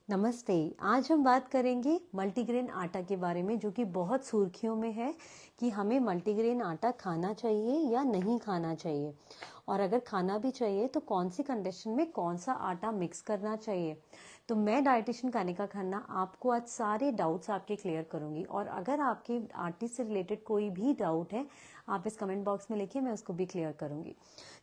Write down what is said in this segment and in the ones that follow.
नमस्ते। आज हम बात करेंगे मल्टीग्रेन आटा के बारे में, जो कि बहुत सुर्खियों में है कि हमें मल्टीग्रेन आटा खाना चाहिए या नहीं खाना चाहिए, और अगर खाना भी चाहिए तो कौन सी कंडीशन में कौन सा आटा मिक्स करना चाहिए। तो मैं डाइटिशियन कानिका खन्ना आपको आज सारे डाउट्स आपके क्लियर करूंगी, और अगर आपके आटे से रिलेटेड कोई भी डाउट है आप इस कमेंट बॉक्स में लिखिए, मैं उसको भी क्लियर करूंगी।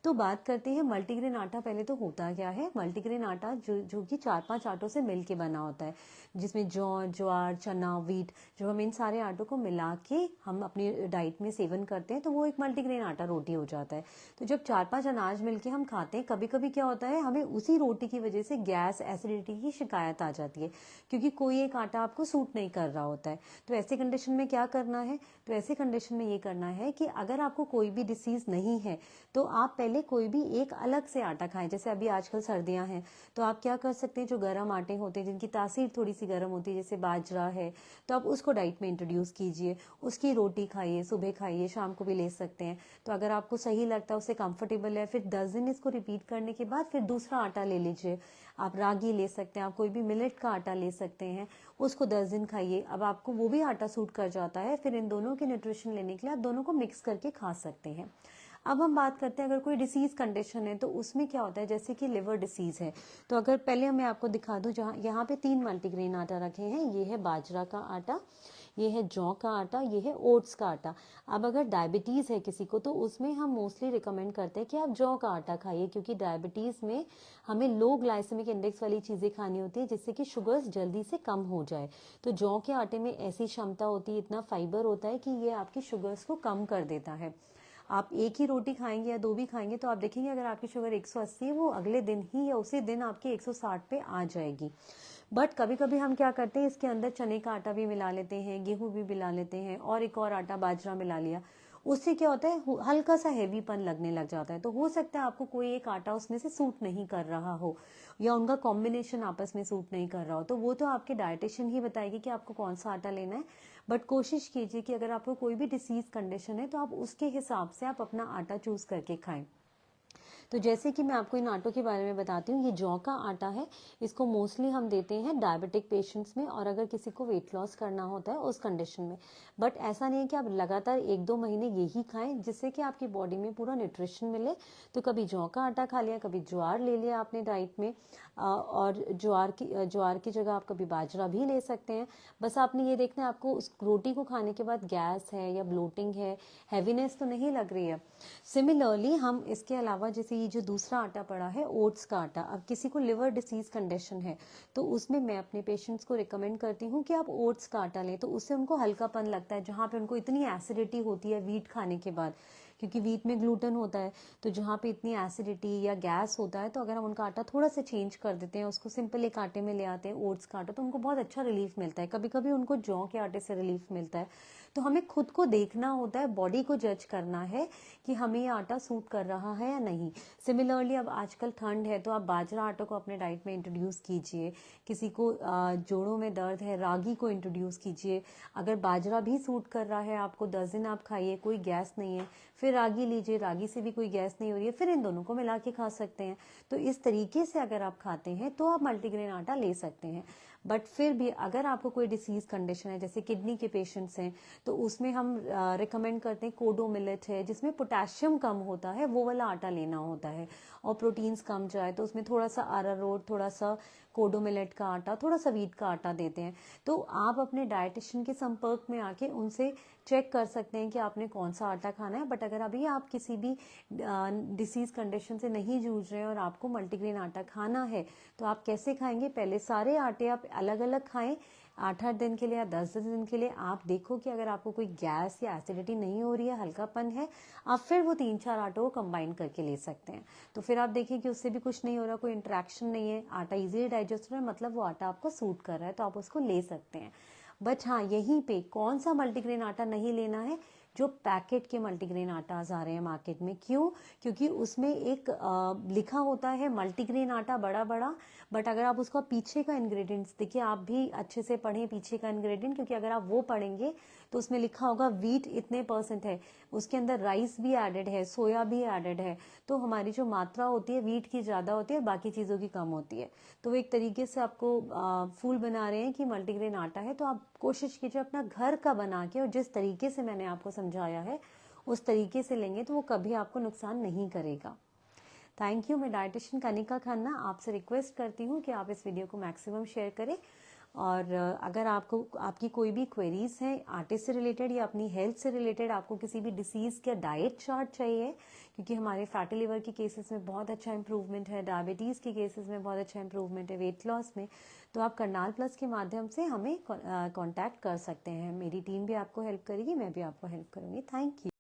तो बात करते हैं मल्टीग्रेन आटा। पहले तो होता क्या है मल्टीग्रेन आटा, जो कि 4-5 आटों से मिलके बना होता है, जिसमें जौ, ज्वार, चना, व्हीट, जो हम इन सारे आटों को मिला के हम अपनी डाइट में सेवन करते हैं, तो वो एक मल्टीग्रेन आटा रोटी हो जाता है। तो जब 4-5 अनाज मिलके हम खाते हैं, कभी कभी क्या होता है हमें उसी रोटी की वजह से गैस, एसिडिटी की शिकायत आ जाती है, क्योंकि कोई एक आटा आपको सूट नहीं कर रहा होता है। तो ऐसे कंडीशन में क्या करना है, तो ऐसे कंडीशन में ये करना है कि अगर आपको कोई भी डिसीज नहीं है तो आप पहले कोई भी एक अलग से आटा खाएं। जैसे अभी आजकल सर्दियां हैं, तो आप क्या कर सकते हैं, जो गर्म आटे होते हैं जिनकी तासीर थोड़ी सी गर्म होती है, जैसे बाजरा है, तो आप उसको डाइट में इंट्रोड्यूस कीजिए। उसकी रोटी खाइए, सुबह खाइए, शाम को भी ले सकते हैं। तो अगर आपको सही लगता है, उससे कंफर्टेबल है, फिर 10 दिन इसको रिपीट करने के बाद फिर दूसरा आटा ले लीजिए। आप रागी ले सकते हैं, आप कोई भी मिलेट का आटा ले सकते हैं, उसको 10 दिन खाइए। अब आपको वो भी आटा सूट कर जाता है, फिर इन दोनों के न्यूट्रिशन लेने के लिए आप दोनों को मिक्स करके खा सकते हैं। अब हम बात करते हैं अगर कोई डिसीज कंडीशन है तो उसमें क्या होता है, जैसे कि लिवर डिसीज है। तो अगर पहले मैं आपको दिखा दूं, जहाँ यहाँ पे 3 मल्टीग्रेन आटा रखे हैं। ये है बाजरा का आटा, ये है जौ का आटा, ये है ओट्स का आटा। अब अगर डायबिटीज़ है किसी को तो उसमें हम मोस्टली रिकमेंड करते हैं कि आप जौ का आटा खाइए, क्योंकि डायबिटीज़ में हमें लो ग्लाइसेमिक इंडेक्स वाली चीज़ें खानी होती है, जिससे कि शुगर्स जल्दी से कम हो जाए। तो जौ के आटे में ऐसी क्षमता होती है, इतना फाइबर होता है कि ये आपकी शुगर्स को कम कर देता है। आप एक ही रोटी खाएंगे या 2 भी खाएंगे तो आप देखेंगे अगर आपकी शुगर 180 है, वो अगले दिन ही या उसी दिन आपकी 160 पे आ जाएगी। बट कभी कभी हम क्या करते हैं, इसके अंदर चने का आटा भी मिला लेते हैं, गेहूं भी मिला लेते हैं, और एक और आटा बाजरा मिला लिया। उससे क्या होता है, हल्का सा हैवीपन लगने लग जाता है। तो हो सकता है आपको कोई एक आटा उसमें से सूट नहीं कर रहा हो, या उनका कॉम्बिनेशन आपस में सूट नहीं कर रहा हो, तो वो तो आपके डाइटिशियन ही बताएगी कि आपको कौन सा आटा लेना है। बट कोशिश कीजिए कि अगर आपको कोई भी डिसीज कंडीशन है तो आप उसके हिसाब से आप अपना आटा चूज करके खाएं। तो जैसे कि मैं आपको इन आटों के बारे में बताती हूँ, ये जौ का आटा है। इसको मोस्टली हम देते हैं डायबिटिक पेशेंट्स में, और अगर किसी को वेट लॉस करना होता है उस कंडीशन में। बट ऐसा नहीं है कि आप लगातार 1-2 महीने यही खाएं, जिससे कि आपकी बॉडी में पूरा न्यूट्रिशन मिले। तो कभी जौ का आटा खा लिया, कभी ज्वार ले लिया आपने डाइट में, और ज्वार की जगह आप कभी बाजरा भी ले सकते हैं। बस आपने ये देखना है आपको उस रोटी को खाने के बाद गैस है या ब्लोटिंग है, हैवीनेस तो नहीं लग रही है। सिमिलरली हम इसके अलावा, जैसे ये जो दूसरा आटा पड़ा है ओट्स का आटा, अब किसी को लिवर डिसीज कंडीशन है तो उसमें मैं अपने पेशेंट्स को रिकमेंड करती हूँ कि आप ओट्स का आटा लें, तो उससे उनको हल्कापन लगता है। जहाँ पे उनको इतनी एसिडिटी होती है वीट खाने के बाद, क्योंकि वीट में ग्लूटेन होता है, तो जहाँ पे इतनी एसिडिटी या गैस होता है, तो अगर हम उनका आटा थोड़ा सा चेंज कर देते हैं, उसको सिंपल एक आटे में ले आते हैं ओट्स का आटा, तो उनको बहुत अच्छा रिलीफ मिलता है। कभी कभी उनको जौ के आटे से रिलीफ मिलता है। तो हमें खुद को देखना होता है, बॉडी को जज करना है कि हमें ये आटा सूट कर रहा है या नहीं। सिमिलरली अब आजकल ठंड है, तो आप बाजरा आटा को अपने डाइट में इंट्रोड्यूस कीजिए। किसी को जोड़ों में दर्द है, रागी को इंट्रोड्यूस कीजिए। अगर बाजरा भी सूट कर रहा है आपको, 10 दिन आप खाइए, कोई गैस नहीं है, फिर रागी लीजिए, रागी से भी कोई गैस नहीं हो रही है, फिर इन दोनों को मिला के खा सकते हैं। तो इस तरीके से अगर आप खाते हैं तो आप मल्टीग्रेन आटा ले सकते हैं। बट फिर भी अगर आपको कोई डिसीज कंडीशन है, जैसे किडनी के पेशेंट्स हैं, तो उसमें हम रिकमेंड करते हैं कोडो मिलेट है, जिसमें पोटेशियम कम होता है, वो वाला आटा लेना होता है। और प्रोटीन्स कम जाए तो उसमें थोड़ा सा अरारोट, थोड़ा सा कोडो मिलेट का आटा, थोड़ा सा व्हीट का आटा देते हैं। तो आप अपने डाइटिशियन के संपर्क में आके उनसे चेक कर सकते हैं कि आपने कौन सा आटा खाना है। बट अगर अभी आप किसी भी डिसीज कंडीशन से नहीं जूझ रहे हैं और आपको मल्टीग्रेन आटा खाना है, तो आप कैसे खाएंगे, पहले सारे आटे आप अलग अलग खाएं 8-8 दिन के लिए या 10-10 दिन के लिए। आप देखो कि अगर आपको कोई गैस या एसिडिटी नहीं हो रही है, हल्कापन है, आप फिर वो 3-4 आटों को कंबाइन करके ले सकते हैं। तो फिर आप देखिए कि उससे भी कुछ नहीं हो रहा, कोई इंटरेक्शन नहीं है, आटा इजीली डाइजेस्ट हो रहा है, मतलब वो आटा आपको सूट कर रहा है, तो आप उसको ले सकते हैं। बट हाँ, यहीं पे कौन सा मल्टीग्रेन आटा नहीं लेना है, जो पैकेट के मल्टीग्रेन आटाज आ रहे हैं मार्केट में। क्यों? क्योंकि उसमें एक लिखा होता है मल्टीग्रेन आटा बड़ा बड़ा, बट अगर आप उसका पीछे का इंग्रेडिएंट्स देखिए, आप भी अच्छे से पढ़ें पीछे का इंग्रेडिएंट, क्योंकि अगर आप वो पढ़ेंगे तो उसमें लिखा होगा वीट इतने % है, उसके अंदर राइस भी एडेड है, सोया भी एडेड है, तो हमारी जो मात्रा होती है वीट की ज़्यादा होती है, बाकी चीज़ों की कम होती है। तो वो एक तरीके से आपको फूल बना रहे हैं कि मल्टीग्रेन आटा है। तो आप कोशिश कीजिए अपना घर का बना के, और जिस तरीके से मैंने आपको समझाया है उस तरीके से लेंगे तो वो कभी आपको नुकसान नहीं करेगा। Thank you. मैं डाइटिशियन कनिका खन्ना आपसे रिक्वेस्ट करती हूँ कि आप इस वीडियो को मैक्सिमम शेयर करें, और अगर आपको आपकी कोई भी क्वेरीज हैं आटे से रिलेटेड या अपनी हेल्थ से रिलेटेड, आपको किसी भी डिसीज़ का डाइट चार्ट चाहिए, क्योंकि हमारे फैटी लिवर के केसेस में बहुत अच्छा इंप्रूवमेंट है, डायबिटीज़ के केसेस में बहुत अच्छा इंप्रूवमेंट है, वेट लॉस में, तो आप करनाल प्लस के माध्यम से हमें कांटेक्ट कर सकते हैं। मेरी टीम भी आपको हेल्प करेगी, मैं भी आपको हेल्प करूँगी। Thank you.